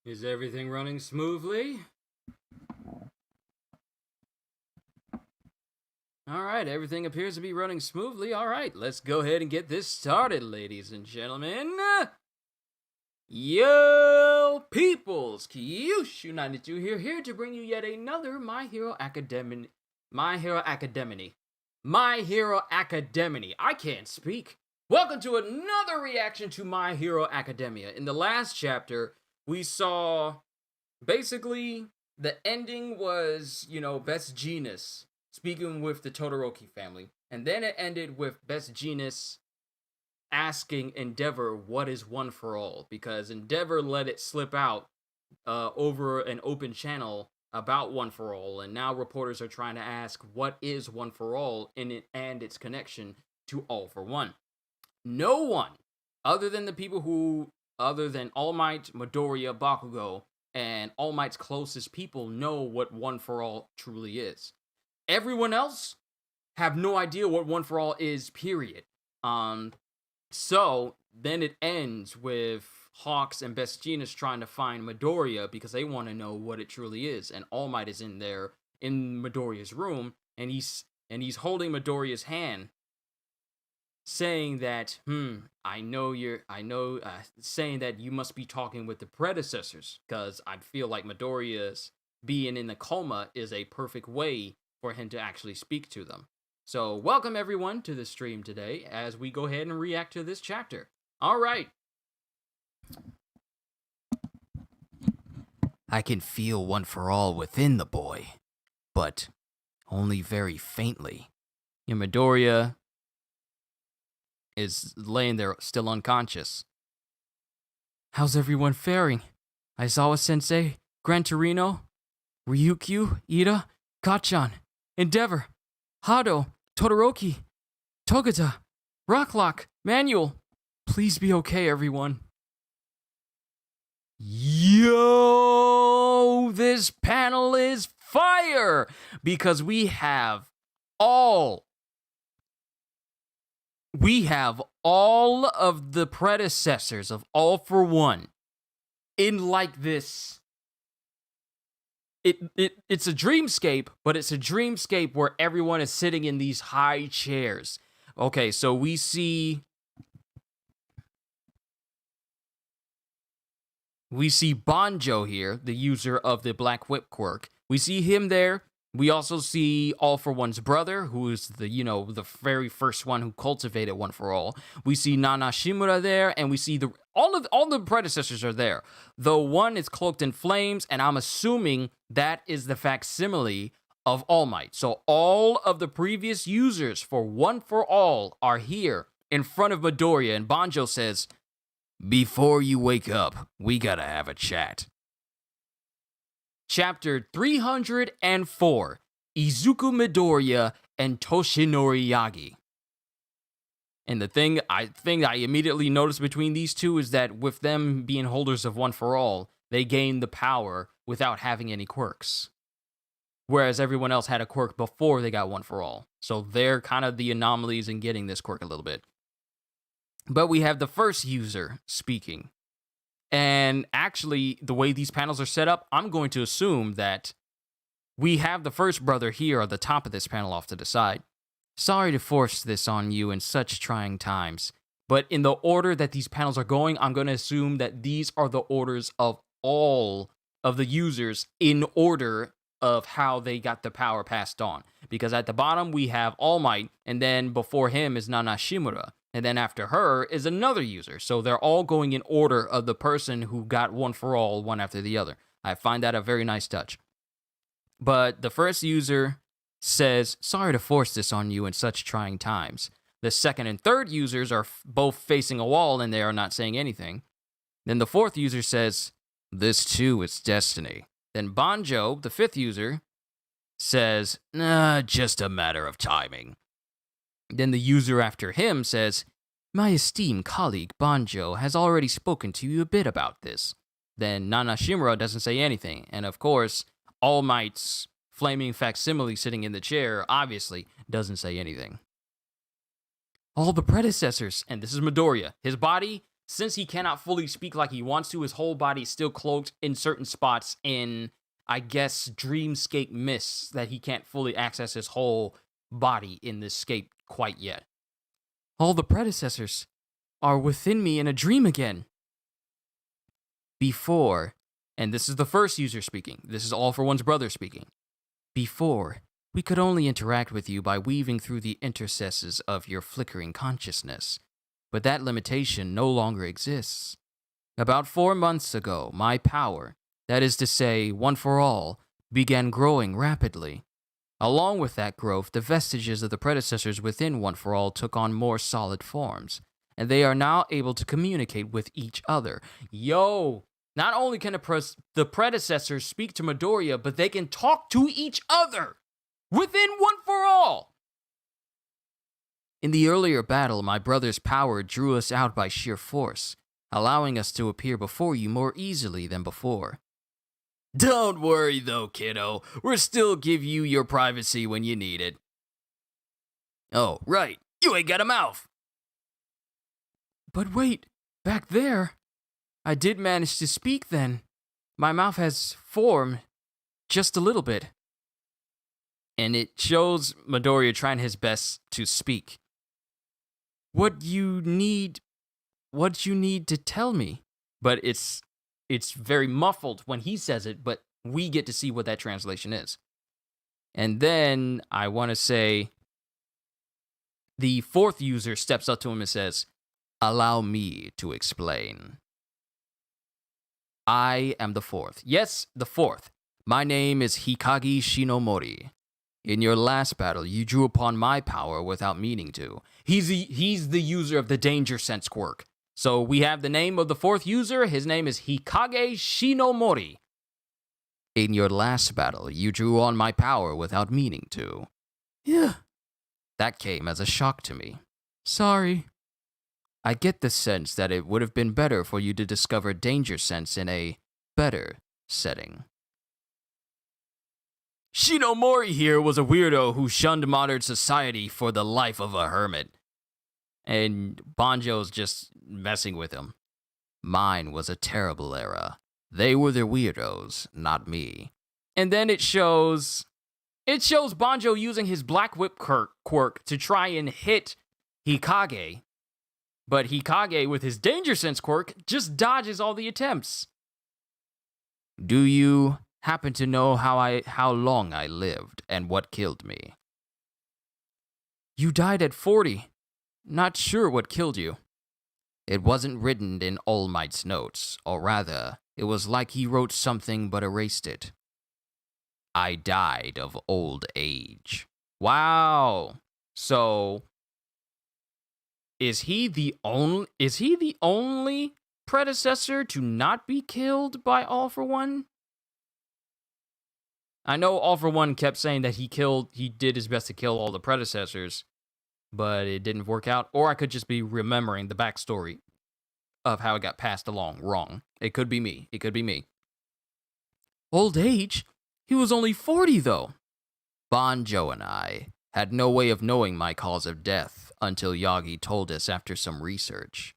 Is everything running smoothly? Alright, everything appears to be running smoothly. Alright, let's go ahead and get this started, ladies and gentlemen. Yo, peoples! Kyushu92 here to bring you yet another My Hero Academy. My Hero Academy. I can't speak. Welcome to another reaction to My Hero Academia. In the last chapter, we saw basically the ending was, Best Jeanist speaking with the Todoroki family. And then it ended with Best Jeanist asking Endeavor what is One for All, because Endeavor let it slip out over an open channel about One for All, and now reporters are trying to ask what is One for All and its connection to All for One. No one, other than All Might, Midoriya, Bakugo, and All Might's closest people know what One for All truly is. Everyone else have no idea what One for All is, period. So then it ends with Hawks and Best Jeanist trying to find Midoriya because they want to know what it truly is. And All Might is in there in Midoriya's room, and he's holding Midoriya's hand, saying that, saying that you must be talking with the predecessors, because I feel like Midoriya's being in the coma is a perfect way for him to actually speak to them. So welcome everyone to the stream today as we go ahead and react to this chapter. All right. I can feel One for All within the boy, but only very faintly. Midoriya is laying there still unconscious. How's everyone faring? Aizawa-sensei, Gran Torino, Ryukyu, Ida, Kacchan, Endeavor, Hado, Todoroki, Togata, Rocklock, Manuel. Please be okay, everyone. Yo, this panel is fire because we have all of the predecessors of All for One in like this. It's a dreamscape, but it's a dreamscape where everyone is sitting in these high chairs. Okay, so we see Banjo here, the user of the Black Whip quirk. We see him there. We also see All for One's brother, who is the very first one who cultivated One for All. We see Nana Shimura there, and we see all the predecessors are there. Though one is cloaked in flames, and I'm assuming that is the facsimile of All Might. So all of the previous users for One for All are here in front of Midoriya, and Banjo says, "Before you wake up, we gotta have a chat." Chapter 304, Izuku Midoriya and Toshinori Yagi. And the thing I immediately noticed between these two is that with them being holders of One for All, they gained the power without having any quirks. Whereas everyone else had a quirk before they got One for All. So they're kind of the anomalies in getting this quirk a little bit. But we have the first user speaking. And actually, the way these panels are set up, I'm going to assume that we have the first brother here at the top of this panel off to the side. Sorry to force this on you in such trying times, but in the order that these panels are going, I'm going to assume that these are the orders of all of the users in order of how they got the power passed on. Because at the bottom, we have All Might, and then before him is Nana Shimura. And then after her is another user. So they're all going in order of the person who got One for All, one after the other. I find that a very nice touch. But the first user says, sorry to force this on you in such trying times. The second and third users are both facing a wall and they are not saying anything. Then the fourth user says, this too is destiny. Then Banjo, the fifth user, says, just a matter of timing. Then the user after him says, my esteemed colleague Banjo has already spoken to you a bit about this. Then Nana Shimura doesn't say anything, and of course, All Might's flaming facsimile sitting in the chair obviously doesn't say anything. All the predecessors, and this is Midoriya, his body since he cannot fully speak like he wants to, his whole body is still cloaked in certain spots in, I guess, dreamscape mists that he can't fully access his whole body in this scape quite yet. All the predecessors are within me in a dream again. Before, and this is the first user speaking, this is All for One's brother speaking. Before, we could only interact with you by weaving through the intercesses of your flickering consciousness, but that limitation no longer exists. About 4 months ago, my power, that is to say, One for All, began growing rapidly. Along with that growth, the vestiges of the predecessors within One for All took on more solid forms, and they are now able to communicate with each other. Yo! Not only can the predecessors speak to Midoriya, but they can talk to each other within One for All! In the earlier battle, my brother's power drew us out by sheer force, allowing us to appear before you more easily than before. Don't worry though, kiddo. We'll still give you your privacy when you need it. Oh, right. You ain't got a mouth. But wait, back there, I did manage to speak then. My mouth has formed just a little bit. And it shows Midoriya trying his best to speak. What you need to tell me. But it's very muffled when he says it, but we get to see what that translation is. And then I want to say the fourth user steps up to him and says, "Allow me to explain. I am the fourth. Yes, the fourth. My name is Hikage Shinomori. In your last battle, you drew upon my power without meaning to. He's the user of the danger sense quirk. So we have the name of the fourth user. His name is Hikage Shinomori. In your last battle, you drew on my power without meaning to. Yeah. That came as a shock to me. Sorry. I get the sense that it would have been better for you to discover danger sense in a better setting. Shinomori here was a weirdo who shunned modern society for the life of a hermit. And Banjo's just messing with him. Mine was a terrible era. They were the weirdos, not me. And then it shows Banjo using his Black Whip quirk to try and hit Hikage. But Hikage, with his Danger Sense quirk, just dodges all the attempts. Do you happen to know how long I lived and what killed me? You died at 40. Not sure what killed you. It wasn't written in All Might's notes, or rather, it was like he wrote something but erased it. I died of old age. Wow. So, is he the only predecessor to not be killed by All for One? I know All for One kept saying that he did his best to kill all the predecessors, but it didn't work out. Or I could just be remembering the backstory of how it got passed along wrong. It could be me. Old age? He was only 40, though. Banjo and I had no way of knowing my cause of death until Yagi told us after some research.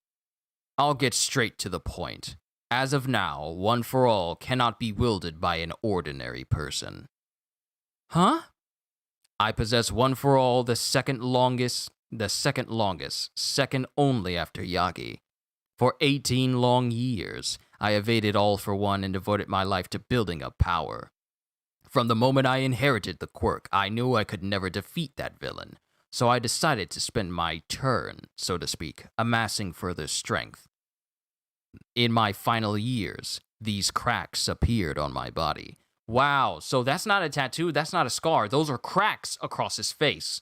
I'll get straight to the point. As of now, One for All cannot be wielded by an ordinary person. Huh? I possess One for All, the second longest, second only after Yagi. For 18 long years, I evaded All for One and devoted my life to building up power. From the moment I inherited the quirk, I knew I could never defeat that villain, so I decided to spend my turn, so to speak, amassing further strength. In my final years, these cracks appeared on my body. Wow, so that's not a tattoo, that's not a scar, those are cracks across his face.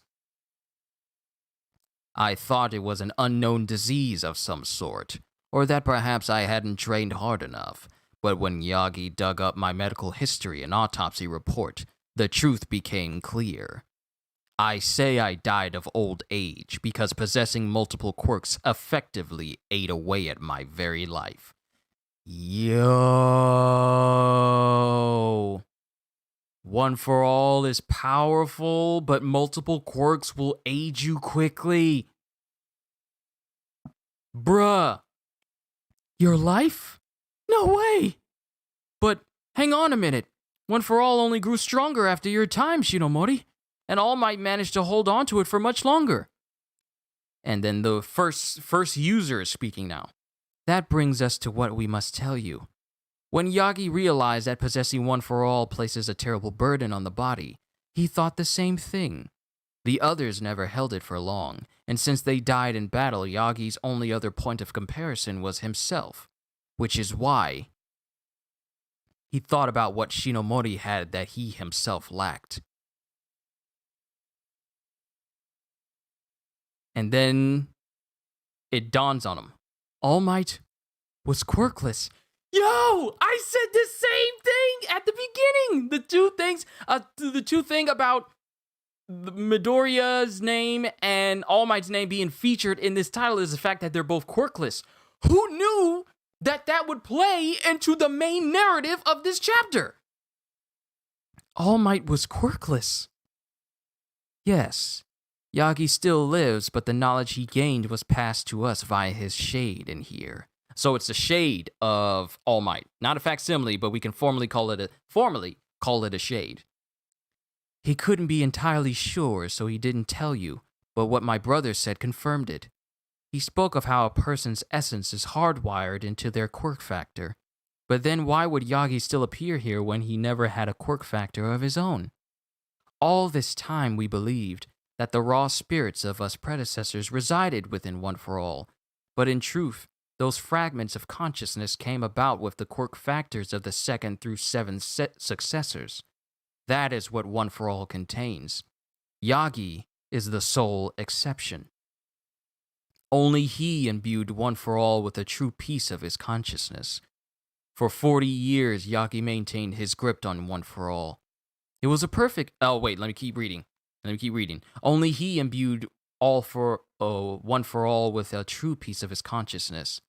I thought it was an unknown disease of some sort, or that perhaps I hadn't trained hard enough. But when Yagi dug up my medical history and autopsy report, the truth became clear. I say I died of old age because possessing multiple quirks effectively ate away at my very life. Yo! One for All is powerful, but multiple quirks will age you quickly. Bruh. Your life? No way! But hang on a minute. One for All only grew stronger after your time, Shinomori, and All Might managed to hold on to it for much longer. And then the first user is speaking now. That brings us to what we must tell you. When Yagi realized that possessing One for All places a terrible burden on the body, he thought the same thing. The others never held it for long, and since they died in battle, Yagi's only other point of comparison was himself, which is why he thought about what Shinomori had that he himself lacked. And then it dawns on him. All Might was quirkless. Yo, I said the same thing at the beginning. The two things about Midoriya's name and All Might's name being featured in this title is the fact that they're both quirkless. Who knew that would play into the main narrative of this chapter? All Might was quirkless. Yes, Yagi still lives, but the knowledge he gained was passed to us via his shade in here. So it's a shade of All Might. Not a facsimile, but we can formally call it a shade. He couldn't be entirely sure, so he didn't tell you, but what my brother said confirmed it. He spoke of how a person's essence is hardwired into their quirk factor. But then why would Yagi still appear here when he never had a quirk factor of his own? All this time we believed that the raw spirits of us predecessors resided within One for All, but in truth, those fragments of consciousness came about with the quirk factors of the 2nd through 7th successors. That is what One for All contains. Yagi is the sole exception. Only he imbued One for All with a true piece of his consciousness. For 40 years, Yagi maintained his grip on One for All. It was a perfect... Oh, wait, let me keep reading. Only he imbued One for All with a true piece of his consciousness.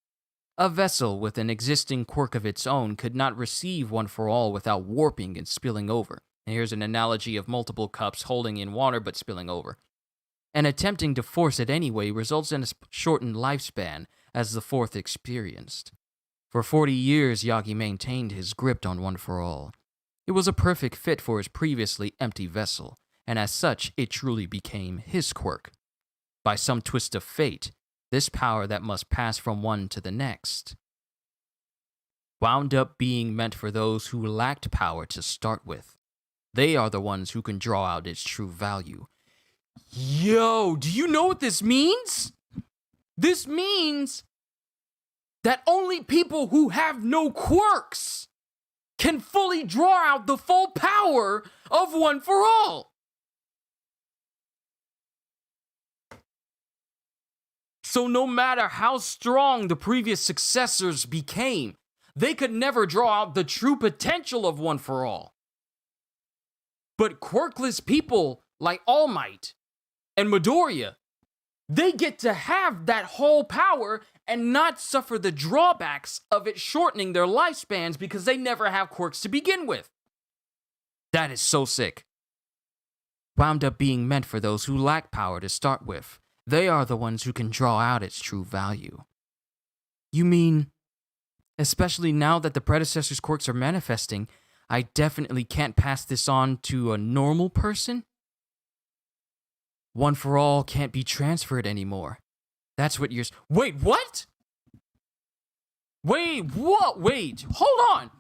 A vessel with an existing quirk of its own could not receive One for All without warping and spilling over. And here's an analogy of multiple cups holding in water but spilling over. And attempting to force it anyway results in a shortened lifespan, as the 4th experienced. For 40 years, Yagi maintained his grip on One for All. It was a perfect fit for his previously empty vessel, and as such, it truly became his quirk. By some twist of fate, this power that must pass from one to the next wound up being meant for those who lacked power to start with. They are the ones who can draw out its true value. Yo, do you know what this means? This means that only people who have no quirks can fully draw out the full power of One for All. So no matter how strong the previous successors became, they could never draw out the true potential of One for All. But quirkless people like All Might and Midoriya, they get to have that whole power and not suffer the drawbacks of it shortening their lifespans because they never have quirks to begin with. That is so sick. Wound up being meant for those who lack power to start with. They are the ones who can draw out its true value. You mean, especially now that the predecessor's quirks are manifesting, I definitely can't pass this on to a normal person? One for All can't be transferred anymore. That's what you're... Wait, what? Wait, what? Wait, hold on.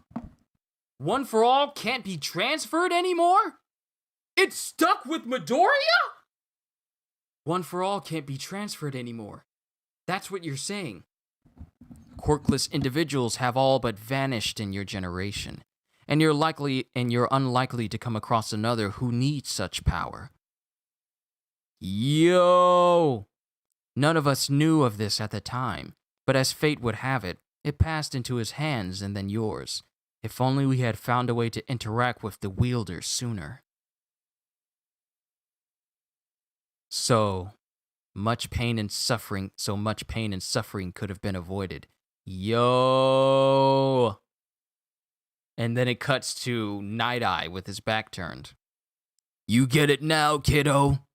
One for All can't be transferred anymore? It's stuck with Midoriya? One for All can't be transferred anymore. That's what you're saying. Quirkless individuals have all but vanished in your generation, and you're unlikely to come across another who needs such power. Yo! None of us knew of this at the time, but as fate would have it, it passed into his hands and then yours. If only we had found a way to interact with the wielder sooner. So much pain and suffering could have been avoided. Yo! And then it cuts to Night Eye with his back turned. You get it now, kiddo?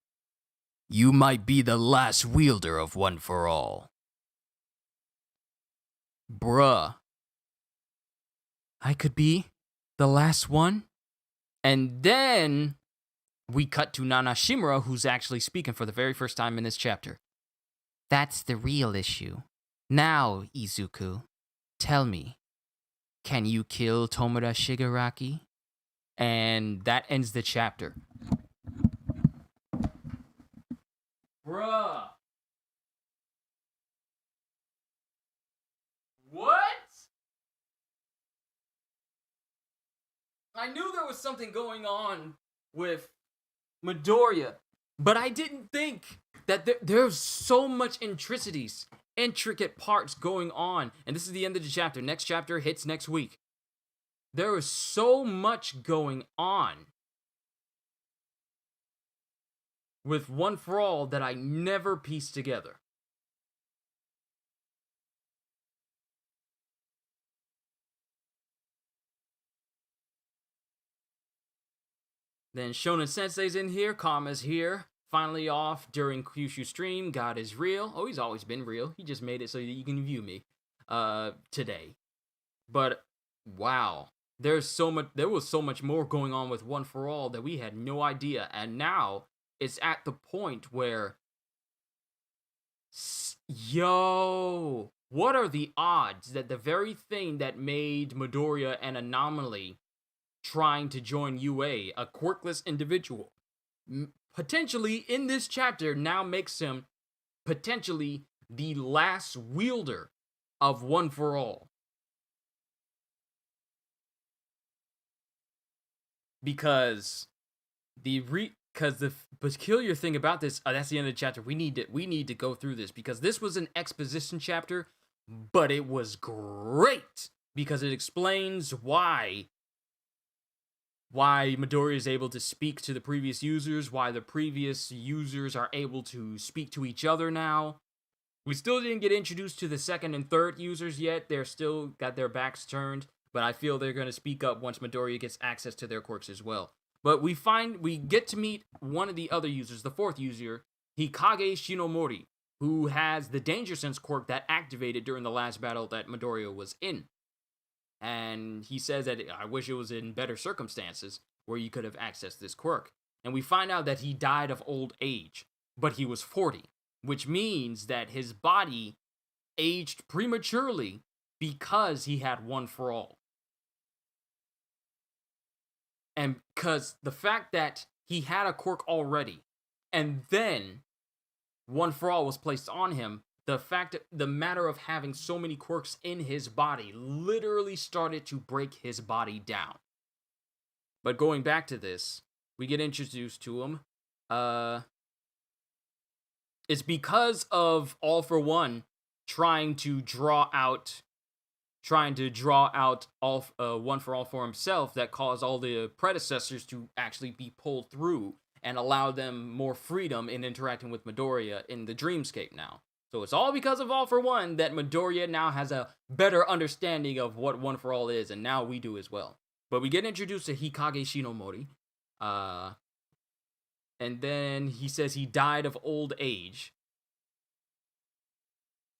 You might be the last wielder of One for All. Bruh. I could be the last one? And then we cut to Nana Shimura, who's actually speaking for the very first time in this chapter. That's the real issue. Now, Izuku, tell me, can you kill Tomoda Shigaraki? And that ends the chapter. Bruh. What? I knew there was something going on with Midoriya, but I didn't think that there's so much intricate parts going on. And this is the end of the chapter. Next chapter hits next week. There is so much going on with One for All that I never pieced together. Then Shonen Sensei's in here, Kama's here, finally off during Kyushu stream. God is real. Oh, he's always been real. He just made it so that you can view me today. But wow, there was so much more going on with One for All that we had no idea. And now it's at the point where yo, what are the odds that the very thing that made Midoriya an anomaly trying to join UA, a quirkless individual, potentially in this chapter now makes him potentially the last wielder of One for All. Because the peculiar thing about this, that's the end of the chapter. We need to go through this because this was an exposition chapter, but it was great because it explains why Midoriya is able to speak to the previous users, why the previous users are able to speak to each other now. We still didn't get introduced to the second and third users yet. They're still got their backs turned, but I feel they're going to speak up once Midoriya gets access to their quirks as well. But we get to meet one of the other users, the fourth user, Hikage Shinomori, who has the Danger Sense quirk that activated during the last battle that Midoriya was in. And he says that I wish it was in better circumstances where you could have accessed this quirk. And we find out that he died of old age, but he was 40, which means that his body aged prematurely because he had One for All. And because the fact that he had a quirk already, and then One for All was placed on him, the matter of having so many quirks in his body literally started to break his body down. But going back to this, we get introduced to him. It's because of All for One trying to draw out One for All for himself that caused all the predecessors to actually be pulled through and allow them more freedom in interacting with Midoriya in the dreamscape now. So it's all because of All for One that Midoriya now has a better understanding of what One for All is, and now we do as well. But we get introduced to Hikage Shinomori, and then he says he died of old age.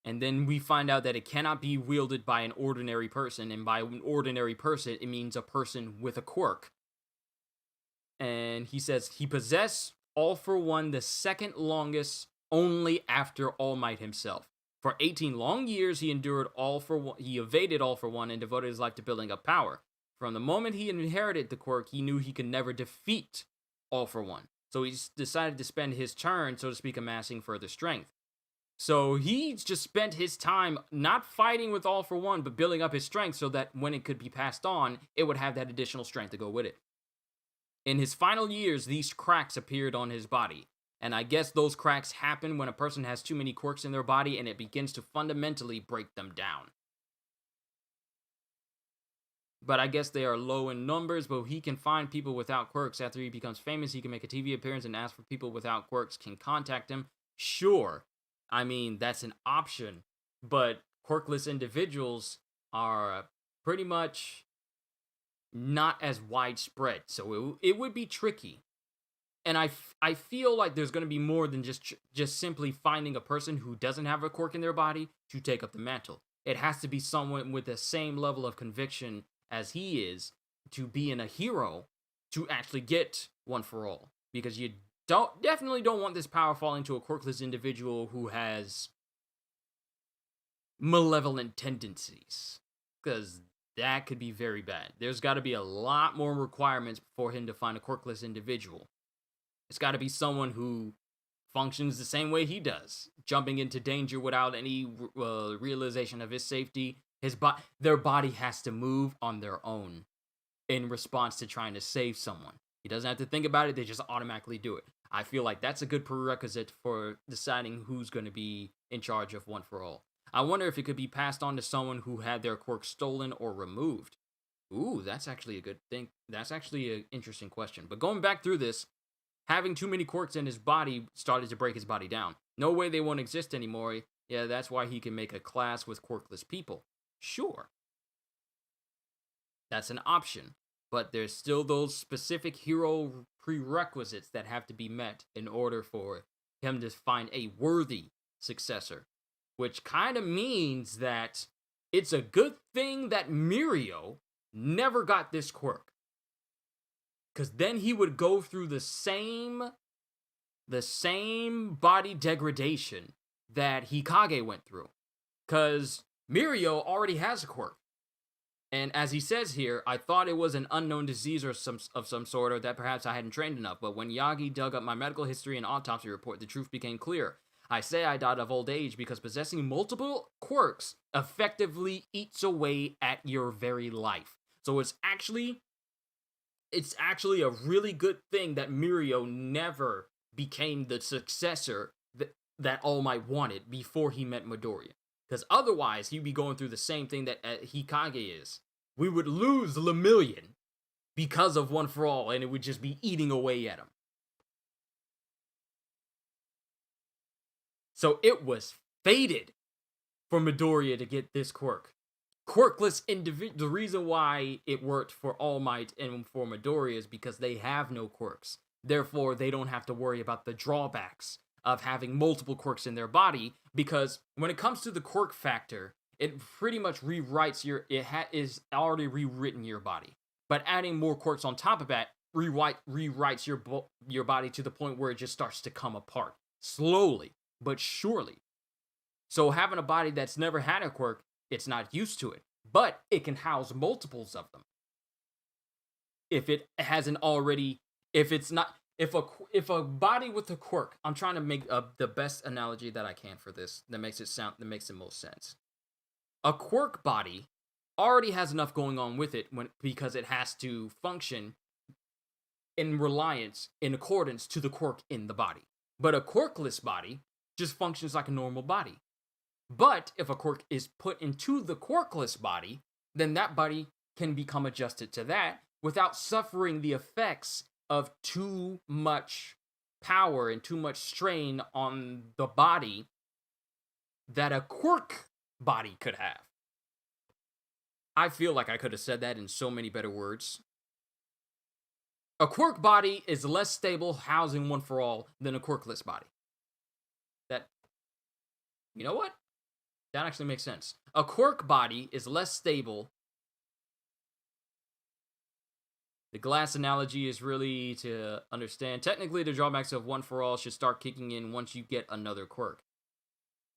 And then we find out that it cannot be wielded by an ordinary person, and by an ordinary person, it means a person with a quirk. And he says he possessed All for One the second longest, only after All Might himself. For 18 long years, he endured All for One. He evaded All for One and devoted his life to building up power. From the moment he inherited the quirk, he knew he could never defeat All for One. So he decided to spend his turn, so to speak, amassing further strength. So he just spent his time not fighting with All for One, but building up his strength so that when it could be passed on, it would have that additional strength to go with it. In his final years, these cracks appeared on his body. And I guess those cracks happen when a person has too many quirks in their body and it begins to fundamentally break them down. But I guess they are low in numbers, but he can find people without quirks. After he becomes famous, he can make a TV appearance and ask for people without quirks can contact him. Sure, I mean, that's an option, but quirkless individuals are pretty much not as widespread, so it would be tricky. And I feel like there's going to be more than just simply finding a person who doesn't have a quirk in their body to take up the mantle. it has to be someone with the same level of conviction as he is to be in a hero to actually get One for All. Because you definitely don't want this power falling to a quirkless individual who has malevolent tendencies. Because that could be very bad. There's got to be a lot more requirements for him to find a quirkless individual. It's got to be someone who functions the same way he does, jumping into danger without any realization of his safety. Their body has to move on their own in response to trying to save someone. He doesn't have to think about it, they just automatically do it. I feel like that's a good prerequisite for deciding who's going to be in charge of One for All. I wonder if it could be passed on to someone who had their quirk stolen or removed. Ooh, that's actually a good thing. That's actually an interesting question. But going back through this, having too many quirks in his body started to break his body down. No way they won't exist anymore. Yeah, that's why he can make a class with quirkless people. Sure. That's an option. But there's still those specific hero prerequisites that have to be met in order for him to find a worthy successor. Which kind of means that it's a good thing that Mirio never got this quirk. Because then he would go through the same body degradation that Hikage went through. Because Mirio already has a quirk. And as he says here, I thought it was an unknown disease or of some sort, or that perhaps I hadn't trained enough. But when Yagi dug up my medical history and autopsy report, the truth became clear. I say I died of old age because possessing multiple quirks effectively eats away at your very life. So it's actually a really good thing that Mirio never became the successor that All Might wanted before he met Midoriya. Because otherwise, he'd be going through the same thing that Hikage is. We would lose Lemillion because of One for All, and it would just be eating away at him. So it was fated for Midoriya to get this quirk. Quirkless individual. The reason why it worked for All Might and for Midoriya is because they have no quirks. Therefore, they don't have to worry about the drawbacks of having multiple quirks in their body, because when it comes to the quirk factor, it pretty much rewrites is already rewritten your body. But adding more quirks on top of that rewrites your body to the point where it just starts to come apart slowly but surely. So having a body that's never had a quirk, it's not used to it, but it can house multiples of them. If it hasn't already, if a body with a quirk, I'm trying to make the best analogy that I can for this that makes the most sense. A quirk body already has enough going on with it because it has to function in accordance to the quirk in the body. But a quirkless body just functions like a normal body. But if a quirk is put into the quirkless body, then that body can become adjusted to that without suffering the effects of too much power and too much strain on the body that a quirk body could have. I feel like I could have said that in so many better words. A quirk body is less stable housing One for All than a quirkless body. You know what? That actually makes sense. A quirk body is less stable. The glass analogy is really to understand. Technically, the drawbacks of One for All should start kicking in once you get another quirk.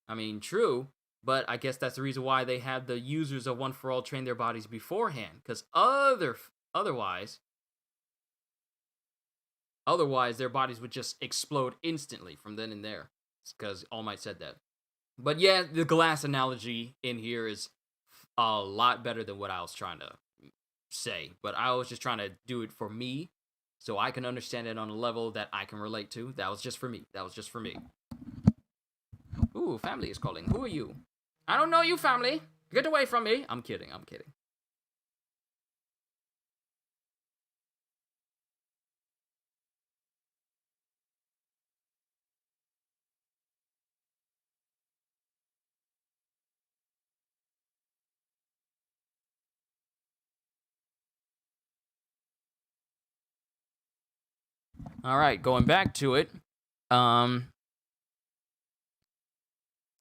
I mean, true, but I guess that's the reason why they had the users of One for All train their bodies beforehand. Because otherwise, their bodies would just explode instantly from then and there. Because All Might said that. But yeah, the glass analogy in here is a lot better than what I was trying to say. But I was just trying to do it for me, so I can understand it on a level that I can relate to. That was just for me. Ooh, family is calling. Who are you? I don't know you, family. Get away from me. I'm kidding. All right, going back to it.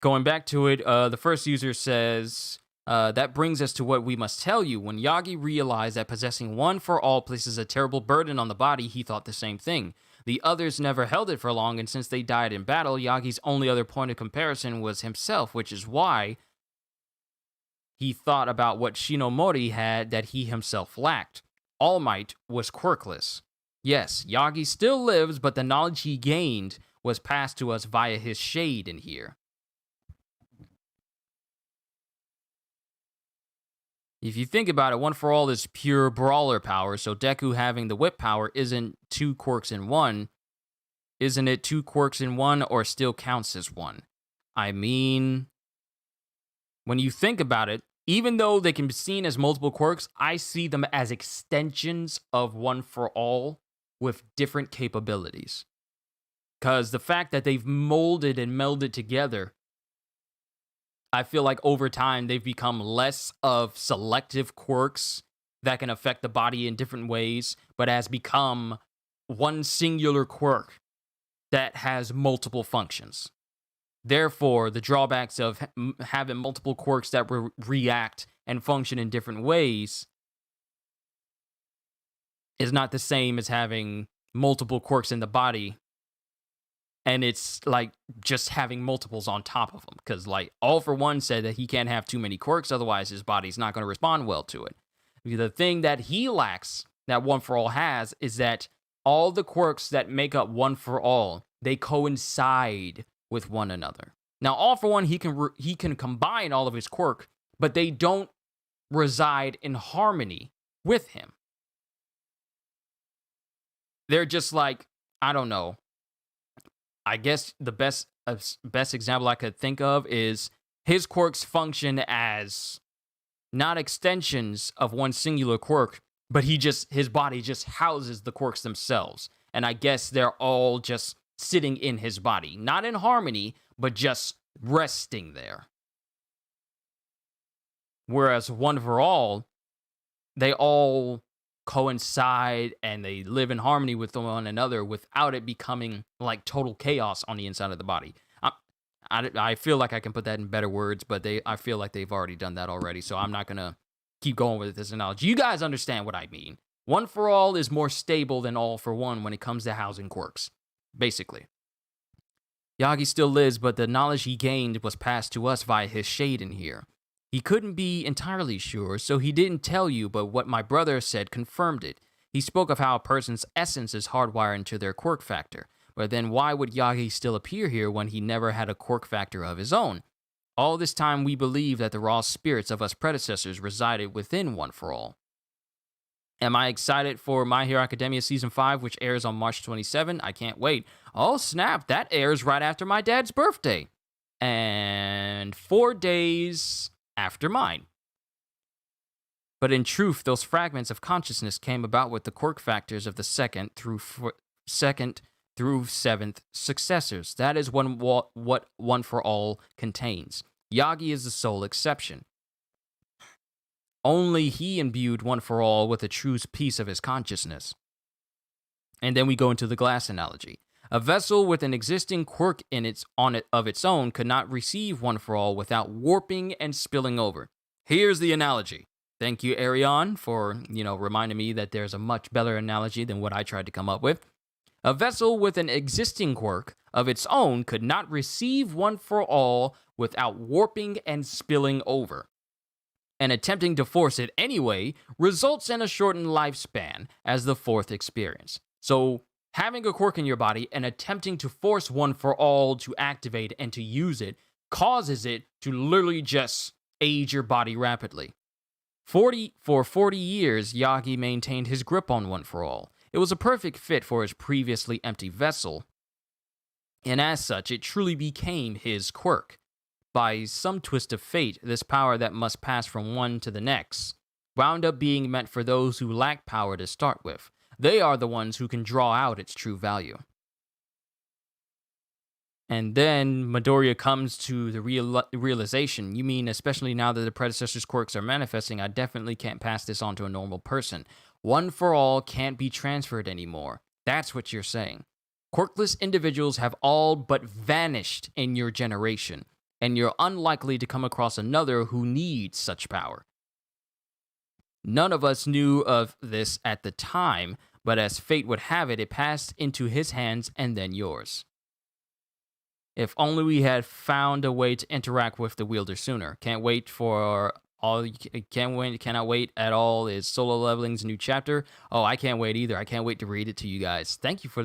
Going back to it, the first user says, that brings us to what we must tell you. When Yagi realized that possessing one for all places a terrible burden on the body, he thought the same thing. The others never held it for long, and since they died in battle, Yagi's only other point of comparison was himself, which is why he thought about what Shinomori had that he himself lacked. All Might was quirkless. Yes, Yagi still lives, but the knowledge he gained was passed to us via his shade in here. If you think about it, One for All is pure brawler power, so Deku having the whip power isn't 2 quirks in one. Isn't it 2 quirks in one, or still counts as one? I mean, when you think about it, even though they can be seen as multiple quirks, I see them as extensions of One for All with different capabilities. Because the fact that they've molded and melded together, I feel like over time they've become less of selective quirks that can affect the body in different ways, but has become one singular quirk that has multiple functions. Therefore, the drawbacks of having multiple quirks that react and function in different ways is not the same as having multiple quirks in the body. And it's like just having multiples on top of them. Because like All For One said that he can't have too many quirks, otherwise his body's not going to respond well to it. The thing that he lacks, that One For All has, is that all the quirks that make up One For All, they coincide with one another. Now, All For One, he can combine all of his quirk, but they don't reside in harmony with him. They're just like, I don't know. I guess the best example I could think of is his quirks function as not extensions of one singular quirk, but his body just houses the quirks themselves. And I guess they're all just sitting in his body, not in harmony, but just resting there. Whereas One For All, they all coincide and they live in harmony with one another without it becoming like total chaos on the inside of the body. I feel like I can put that in better words, but I feel like they've already done that already, so I'm not going to keep going with this analogy. You guys understand what I mean. One For All is more stable than All For One when it comes to housing quirks, basically. Yagi still lives, but the knowledge he gained was passed to us via his shade in here. He couldn't be entirely sure, so he didn't tell you, but what my brother said confirmed it. He spoke of how a person's essence is hardwired into their quirk factor. But then why would Yagi still appear here when he never had a quirk factor of his own? All this time we believed that the raw spirits of us predecessors resided within One For All. Am I excited for My Hero Academia Season 5, which airs on March 27? I can't wait. Oh snap, that airs right after my dad's birthday. And 4 days after mine. But in truth, those fragments of consciousness came about with the quirk factors of the second through seventh successors. That is what One For All contains. Yagi is the sole exception. Only he imbued One For All with a true piece of his consciousness. And then we go into the glass analogy. A vessel with an existing quirk of its own could not receive One For All without warping and spilling over. Here's the analogy. Thank you, Arion, for, reminding me that there's a much better analogy than what I tried to come up with. A vessel with an existing quirk of its own could not receive One For All without warping and spilling over. And attempting to force it anyway results in a shortened lifespan as the fourth experience. So, having a quirk in your body and attempting to force One For All to activate and to use it causes it to literally just age your body rapidly. For 40 years, Yagi maintained his grip on One For All. It was a perfect fit for his previously empty vessel, and as such, it truly became his quirk. By some twist of fate, this power that must pass from one to the next wound up being meant for those who lack power to start with. They are the ones who can draw out its true value. And then Midoriya comes to the realization, you mean especially now that the predecessor's quirks are manifesting, I definitely can't pass this on to a normal person. One For All can't be transferred anymore. That's what you're saying. Quirkless individuals have all but vanished in your generation, and you're unlikely to come across another who needs such power. None of us knew of this at the time, but as fate would have it, it passed into his hands and then yours. If only we had found a way to interact with the wielder sooner. Can't wait for all. Cannot wait at all. Is Solo Leveling's new chapter? Oh, I can't wait either. I can't wait to read it to you guys. Thank you for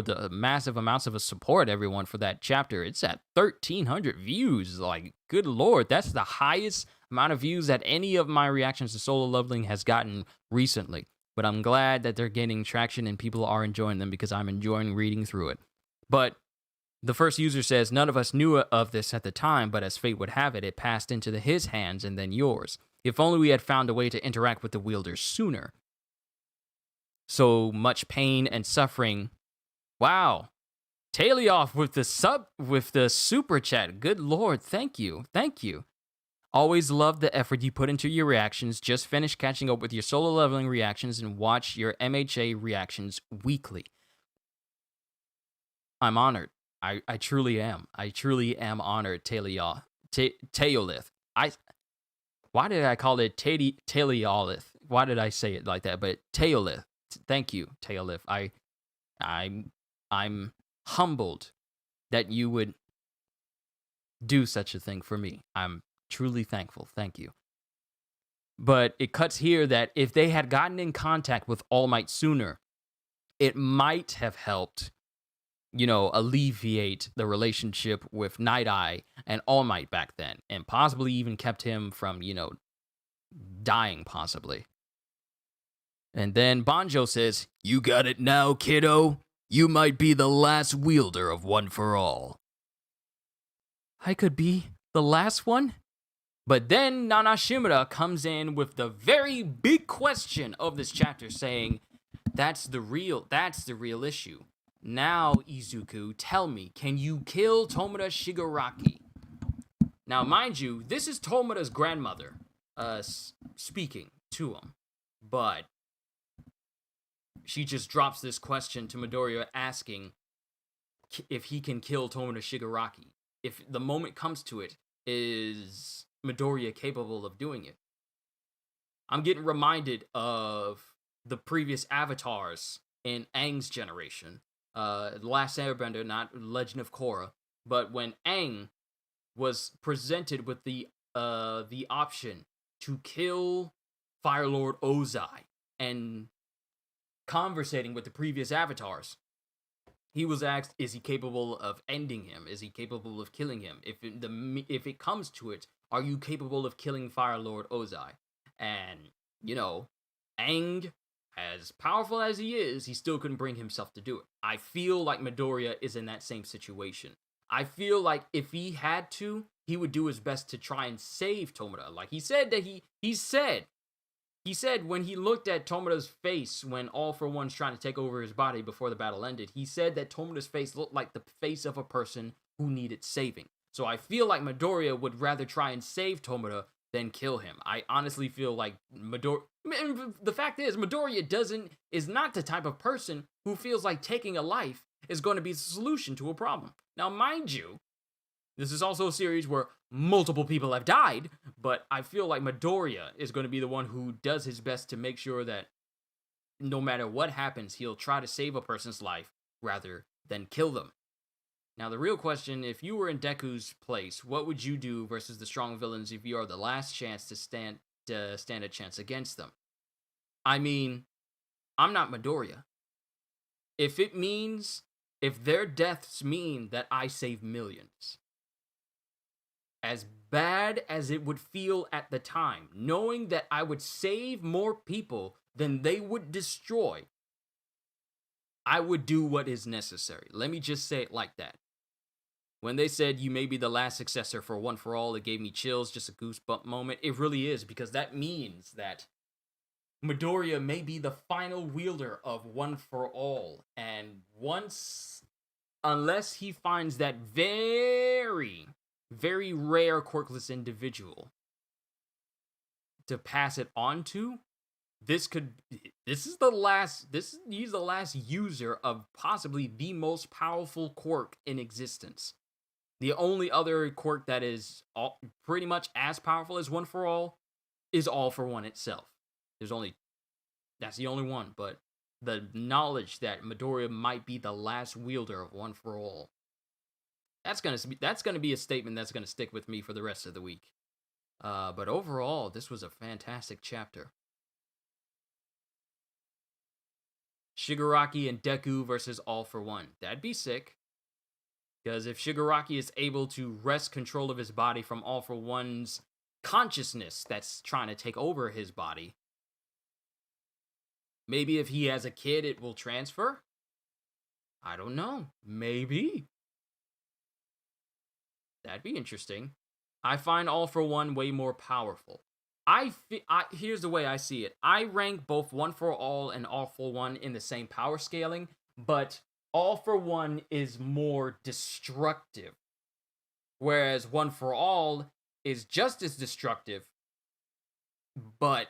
the massive amounts of support, everyone, for that chapter. It's at 1,300 views. Like, good lord, that's the highest amount of views that any of my reactions to Solo Leveling has gotten recently. But I'm glad that they're gaining traction and people are enjoying them because I'm enjoying reading through it. But the first user says, none of us knew of this at the time, but as fate would have it, it passed into his hands and then yours. If only we had found a way to interact with the wielders sooner. So much pain and suffering. Wow. Talioff with the super chat. Good lord, thank you. Thank you. Always love the effort you put into your reactions. Just finished catching up with your Solo Leveling reactions and watch your MHA reactions weekly. I'm honored. I truly am. I truly am honored, Teolith. Why did I call it Teolith? Why did I say it like that? But Teolith. Thank you, Teolith. I'm humbled that you would do such a thing for me. I'm truly thankful. Thank you. But it cuts here that if they had gotten in contact with All Might sooner, it might have helped, alleviate the relationship with Night Eye and All Might back then, and possibly even kept him from, dying, possibly. And then Banjo says, "You got it now, kiddo. You might be the last wielder of One for All." I could be the last one? But then Nana Shimura comes in with the very big question of this chapter, saying, that's the real issue. Now, Izuku, tell me, can you kill Tomoda Shigaraki? Now, mind you, this is Tomoda's grandmother speaking to him. But she just drops this question to Midoriya, asking if he can kill Tomoda Shigaraki. If the moment comes to it, is Midoriya capable of doing it? I'm getting reminded of the previous avatars in Aang's generation. The Last Airbender, not Legend of Korra, but when Aang was presented with the option to kill Fire Lord Ozai and conversating with the previous avatars, he was asked, is he capable of ending him? Is he capable of killing him? If it comes to it, are you capable of killing Fire Lord Ozai? And, Aang, as powerful as he is, he still couldn't bring himself to do it. I feel like Midoriya is in that same situation. I feel like if he had to, he would do his best to try and save Tomoda. Like he said that he said when he looked at Tomoda's face when All for One's trying to take over his body before the battle ended, he said that Tomoda's face looked like the face of a person who needed saving. So I feel like Midoriya would rather try and save Tomoda than kill him. I honestly feel like the fact is, Midoriya is not the type of person who feels like taking a life is going to be the solution to a problem. Now, mind you, this is also a series where multiple people have died, but I feel like Midoriya is going to be the one who does his best to make sure that no matter what happens, he'll try to save a person's life rather than kill them. Now, the real question, if you were in Deku's place, what would you do versus the strong villains if you are the last chance to stand a chance against them? I mean, I'm not Midoriya. If their deaths mean that I save millions, as bad as it would feel at the time, knowing that I would save more people than they would destroy, I would do what is necessary. Let me just say it like that. When they said you may be the last successor for One for All, it gave me chills, just a goosebump moment. It really is, because that means that Midoriya may be the final wielder of One for All. And unless he finds that very, very rare quirkless individual to pass it on to, he's the last user of possibly the most powerful quirk in existence. The only other quirk that is pretty much as powerful as One for All is All for One itself. That's the only one, but the knowledge that Midoriya might be the last wielder of One for All, that's gonna be a statement that's gonna stick with me for the rest of the week. But overall, this was a fantastic chapter. Shigaraki and Deku versus All for One. That'd be sick. Because if Shigaraki is able to wrest control of his body from All for One's consciousness that's trying to take over his body, maybe if he has a kid, it will transfer? I don't know. Maybe. That'd be interesting. I find All for One way more powerful. Here's the way I see it. I rank both One for All and All for One in the same power scaling, but All for One is more destructive, whereas One for All is just as destructive, but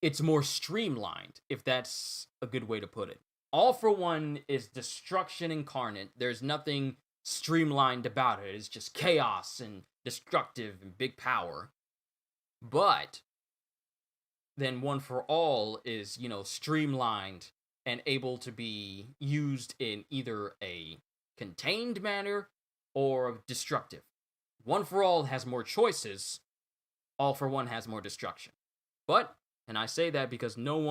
it's more streamlined, if that's a good way to put it. All for One is destruction incarnate. There's nothing streamlined about it. It's just chaos and destructive and big power. But then One for All is, streamlined and able to be used in either a contained manner or destructive. One for All has more choices. All for One has more destruction. But, and I say that because no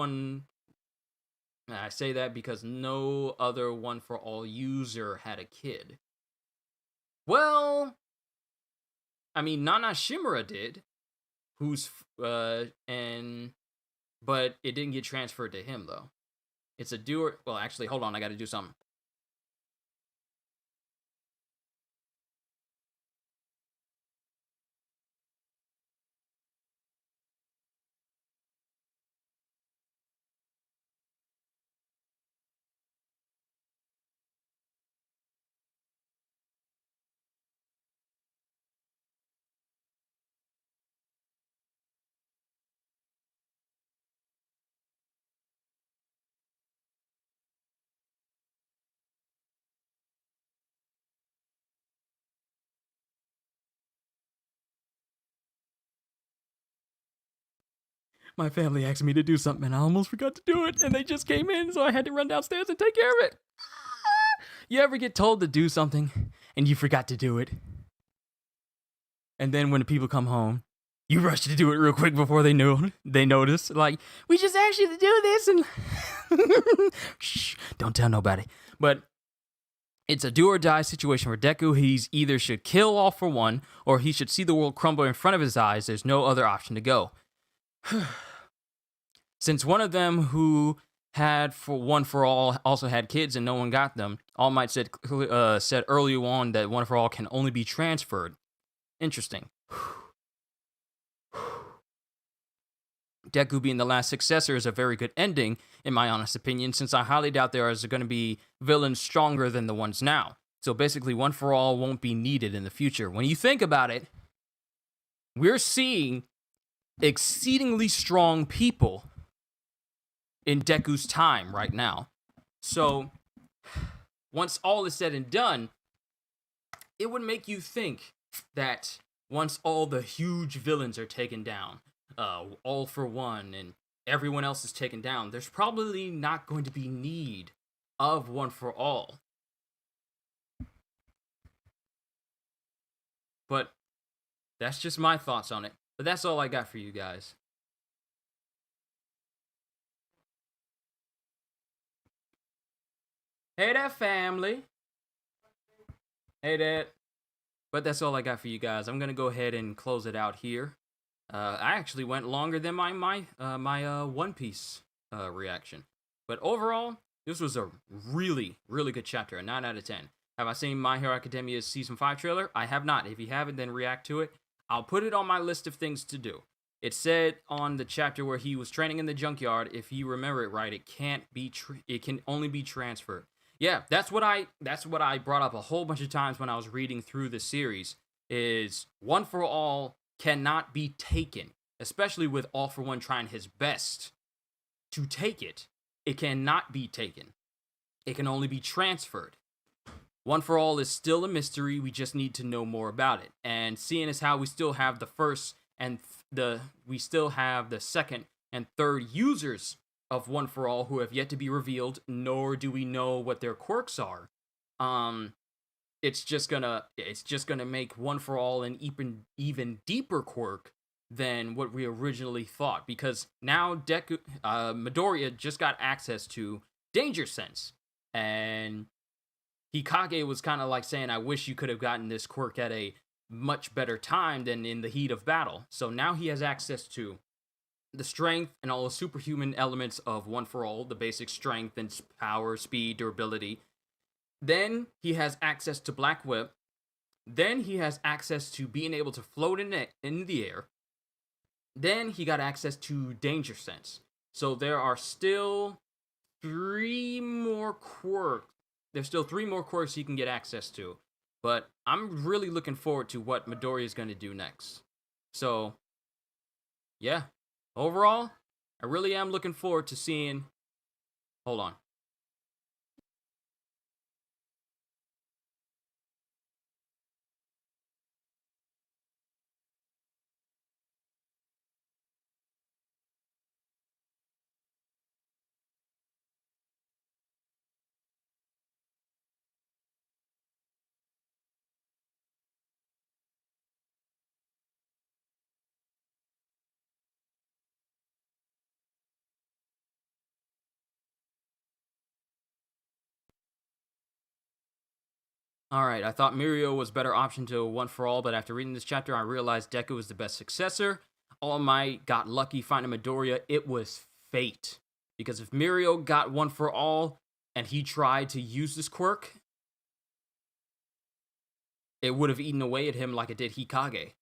other One for All user had a kid. Well, I mean, Nana Shimura did, but it didn't get transferred to him, though. It's a doer. Well, actually, hold on, I gotta do something. My family asked me to do something and I almost forgot to do it, and they just came in, so I had to run downstairs and take care of it. You ever get told to do something and you forgot to do it? And then when the people come home, you rush to do it real quick before they notice. Like, we just asked you to do this, and shh, don't tell nobody. But it's a do or die situation for Deku. He's either should kill All for One, or he should see the world crumble in front of his eyes. There's no other option to go. Since one of them who had for One for All also had kids and no one got them, All Might said earlier on that One for All can only be transferred. Interesting. Deku being the last successor is a very good ending, in my honest opinion, since I highly doubt there is going to be villains stronger than the ones now. So basically, One for All won't be needed in the future. When you think about it, we're seeing exceedingly strong people in Deku's time right now. So, once all is said and done, it would make you think that once all the huge villains are taken down, All for One and everyone else is taken down, there's probably not going to be need of One for All. But that's just my thoughts on it. But that's all I got for you guys. Hey there, family. Hey, Dad. But that's all I got for you guys. I'm gonna go ahead and close it out here. I actually went longer than my One Piece reaction. But overall, this was a really, really good chapter. A 9 out of 10. Have I seen My Hero Academia's Season 5 trailer? I have not. If you haven't, then react to it. I'll put it on my list of things to do. It said on the chapter where he was training in the junkyard, if you remember it right, it can only be transferred. Yeah, that's what I brought up a whole bunch of times when I was reading through the series, is One for All cannot be taken, especially with All for One trying his best to take it. It cannot be taken. It can only be transferred. One for All is still a mystery. We just need to know more about it. And seeing as how we still have the first and we still have the second and third users of One for All who have yet to be revealed, nor do we know what their quirks are. It's just gonna make One for All an even deeper quirk than what we originally thought, because now Midoriya just got access to Danger Sense, and Hikage was kind of like saying, I wish you could have gotten this quirk at a much better time than in the heat of battle. So now he has access to the strength and all the superhuman elements of One for All, the basic strength and power, speed, durability. Then he has access to Black Whip. Then he has access to being able to float in the air. Then he got access to Danger Sense. So there are still 3 more quirks. There's still 3 more quirks he can get access to. But I'm really looking forward to what Midoriya is going to do next. So, yeah. Overall, I really am looking forward to seeing... Hold on. Alright, I thought Mirio was a better option to One for All, but after reading this chapter, I realized Deku was the best successor. All Might got lucky finding Midoriya. It was fate. Because if Mirio got One for All, and he tried to use this quirk, it would have eaten away at him like it did Hikage.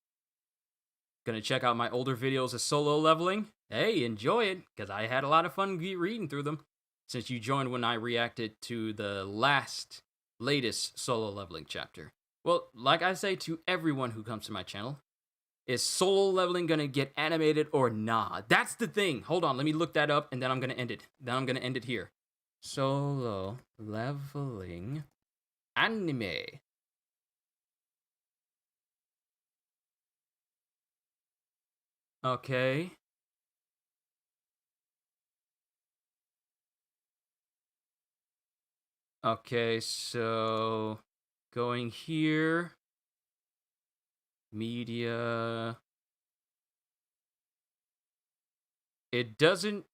Gonna check out my older videos of solo leveling? Hey, enjoy it, because I had a lot of fun reading through them. Since you joined when I reacted to the latest solo leveling chapter. Well, like I say to everyone who comes to my channel, is solo leveling gonna get animated or not? That's the thing. Hold on, let me look that up, and then I'm gonna end it. Then I'm gonna end it here. Solo leveling anime. Okay. Okay, so going here, media. It doesn't,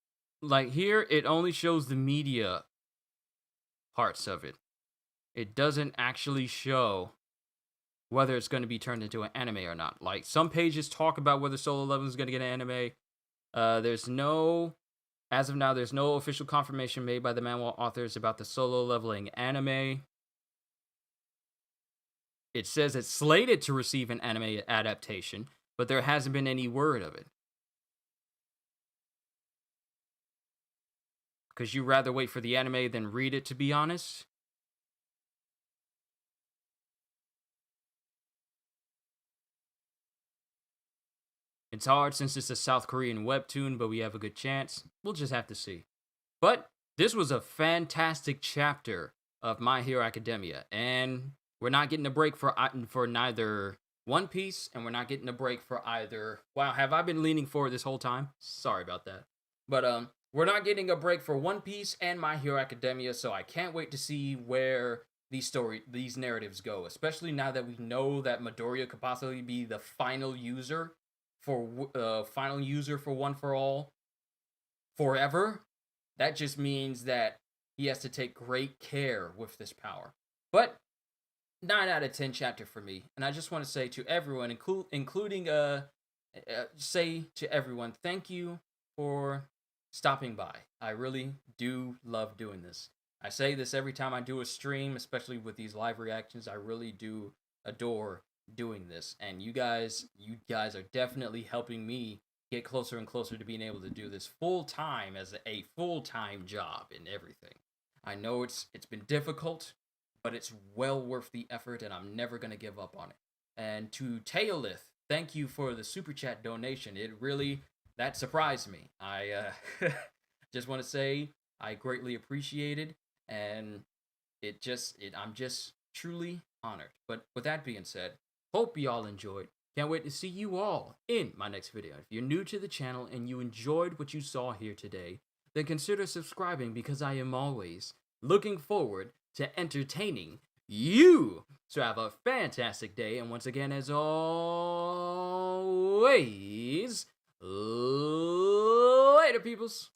like here, it only shows the media parts of it. It doesn't actually show whether it's going to be turned into an anime or not. Like, some pages talk about whether Solo Leveling is going to get an anime. As of now, there's no official confirmation made by the manhwa authors about the Solo Leveling anime. It says it's slated to receive an anime adaptation, but there hasn't been any word of it. Because you rather wait for the anime than read it, to be honest. It's hard since it's a South Korean webtoon, but we have a good chance. We'll just have to see. But this was a fantastic chapter of My Hero Academia, and we're not getting a break for neither One Piece, and we're not getting a break for either... Wow, have I been leaning forward this whole time? Sorry about that. But we're not getting a break for One Piece and My Hero Academia, so I can't wait to see where these narratives go, especially now that we know that Midoriya could possibly be the final user for One for All forever. That just means that he has to take great care with this power. But 9 out of 10 chapter for me, and I just want to say to everyone, say to everyone, thank you for stopping by. I really do love doing this. I say this every time I do a stream, especially with these live reactions. I really do adore doing this, and you guys are definitely helping me get closer and closer to being able to do this full time as a full-time job and everything. I know it's been difficult, but it's well worth the effort, and I'm never gonna give up on it. And to Teolith, thank you for the super chat donation. That surprised me. I just want to say I greatly appreciate it, and I'm just Truly honored. But with that being said, hope y'all enjoyed. Can't wait to see you all in my next video. If you're new to the channel and you enjoyed what you saw here today, then consider subscribing because I am always looking forward to entertaining you. So have a fantastic day, and once again, as always, later, peoples.